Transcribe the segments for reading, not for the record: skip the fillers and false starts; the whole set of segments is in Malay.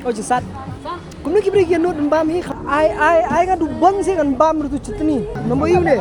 Oh jasad. Kumno kibri kian nut bam hi. Ai kan du bon sih kan bam tu cetni. Nombor iu deh.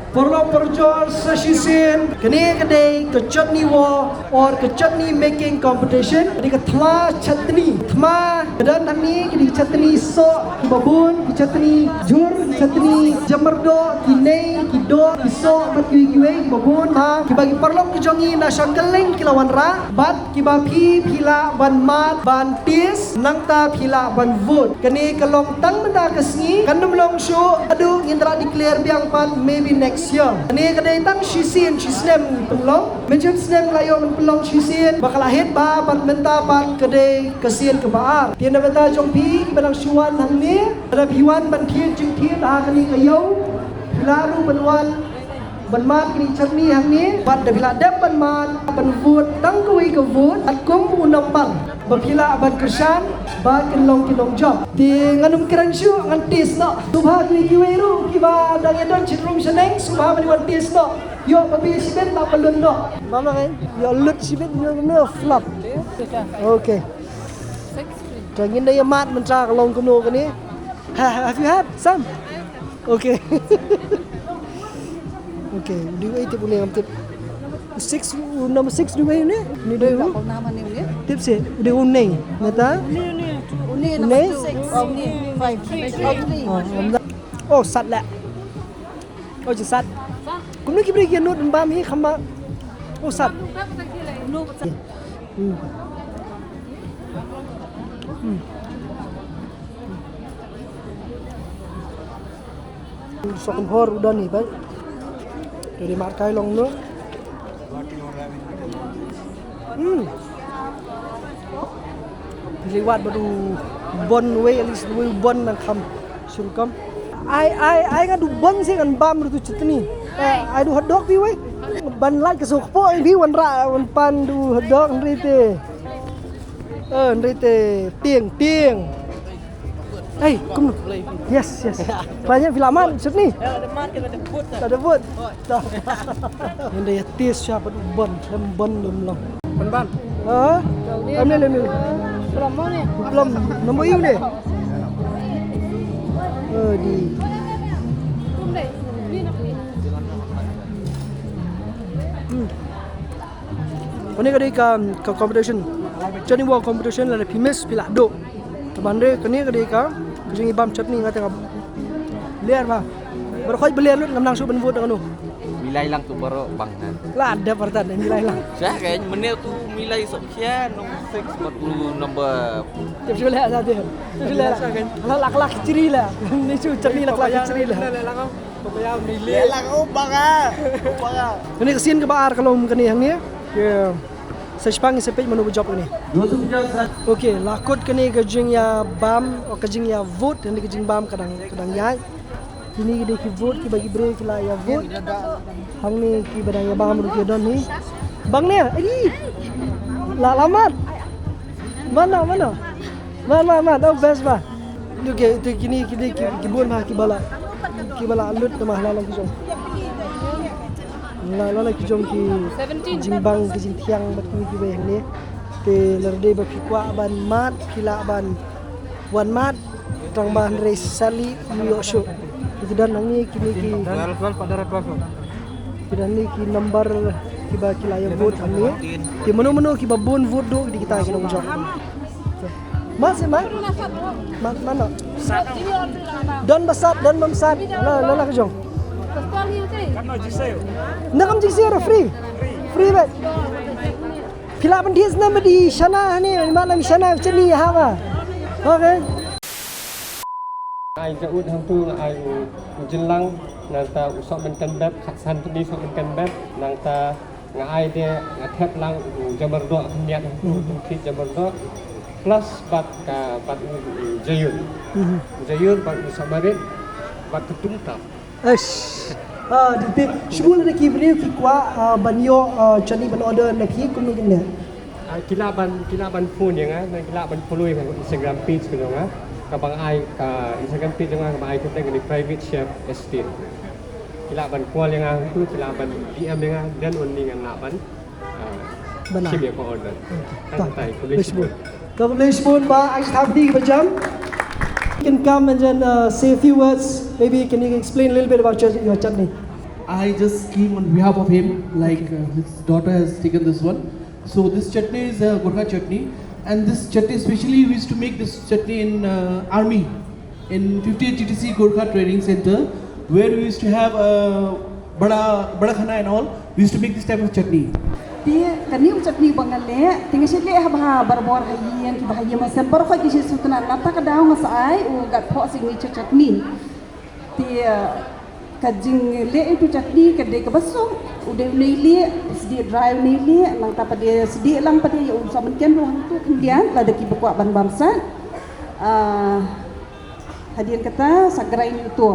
Perlu perjual sesisin kini kedai ke chutney war or ke chutney making competition di ke thla chutney thma dan tani kini chutney so babun chutney jur chutney jamardo kinai kido kiso bat kiwe babun ha kibagi perlu kejongi na sangkeling kilawan ra bat kibapi pila ban mat ban tis nangta pila ban vote kini kalong tang benda kesngi kandum long show adu indra declare biang pan maybe next year. Ini kedai tang shisin shisnem pelong, macam snem layo pelong shisin bakal lahir ba pat menta pat kedai kesian ke baar. Tiada benda jong pi benang syuan hang ni, ada piwan ban tien jing tien dah kini kayu, lalu benwan benmat kini cerni hang ni, pat dah bila dap benmat benvut tang kui ke vut, atkum unang bang. Bapila aban kersan ba kenlong job ti nganum keran syu ngan tis no subha ki kiweru ki ba dang edon chitrum seneng subha mani wan tis no yo babi sibet ba pelun no mama kan yo lut sibet no flop okay jangin dia mat menca kalong kuno kani have you had some okay okay do it boleh ngamtip 6 number 6 dua ini dua nama ni ni tips eh udah uning nata uning number 6 uning 5 oh sat lah oh je sat kumno kibri kian nut bam hi khamba oh sat sokum hor udah nih bang dari markai long no liwat baru bon way at least way bon nak kam surkam ai kan du bon sih kan bam tu cetni ai du hot dog pi way ban lai ke sok po pi wan ra wan pan du hot dog nrite nrite tieng hey kum yes banyak filaman cetni ada but yang dia taste siapa du bon lem long ban ini belum nombor iu deh di ini kadai ke competition jadi war competition lah pimis pilak do teman deh kini kadai ka kejeng ibam chutney ngata ngap liar ba berkhoi beliar lut ngamnang su ben vote dengan milai lang tu baru bang lah ada partan milai lang saya kayaknya menil tu milai soksia nomor 6 40 nomor tiap sulah saja sulah lah lak ciri lah ni su cerni lak ciri lah pokoknya milih lang ubang ini kesin ke baar kalau mungkin yang ni ya saya sepang sepej menu job ini okey lakut kini kejing ya bam kejing ya vote dan kejing bam kadang yai ini kita ki vote ki bagi break lah ya vote hang ni ki badang ya bam ru ki don ni bang ni la lamat mana oh best ba tu ke tu kini ki bon ma ki bala alut mah la ki jom la ki jom ki jimbang ki jing tiang bat ki be hang ni te lerde ba ki kwa ban mat kila ban wan mat tang ban race sali yo show itu dan nangi kini ki dan ni ki number kiba kilaya vote kami ki menu ki babun vote do di kita kena jawab mas mana don besar la ke jong nakam jisero free bet kila pendis nama di sana ni mana di sana ceni ha ba okay aiจะอุดทั้งตู้aiจินลังนางตาอุศบเป็นกันแบบขัดสันที่ดีสอบเป็นกันแบบนางตางายเดียงาเทปลังจะบรรดาเนียที่จะบรรดา plus bat jayun bat musamarit bat ketungtap di sebelum ada kibri ki kwa banyo chani ban order na ki kum ni ne kilaban phone yang kilaban follow yang Instagram page ko nga kabang ai ka Instagram page nga kabang ai kita ni private chef estate kilaban kual yang tu kilaban DM yang dan only yang laban Benar. Ship yang order. Tak. Hantai Polish police. Moon. Polish Moon ba ay hafdi bajam. You can come and then say a few words. Maybe can you explain a little bit about your chutney? I just came on behalf of him, like his daughter has taken this one. So this chutney is a Gorkha chutney, and this chutney especially we used to make this chutney in army, in 58 GTC Gorkha Training Center, where we used to have bada khana and all. We used to make this type of chutney. Dia kani chutney bangale tinga shile ha barbor hayi yang ki bahaya masan bar kha kishi sutna nata ka daw ngasai u gat pho signature chutney. Dia kajing le itu chutney kadai ka baso udah nili sedih dry nili nang ta pada sedih lang pada ya usah mungkin ruang tu kemudian lada ki buku ban bangsa hadian kata sagrai itu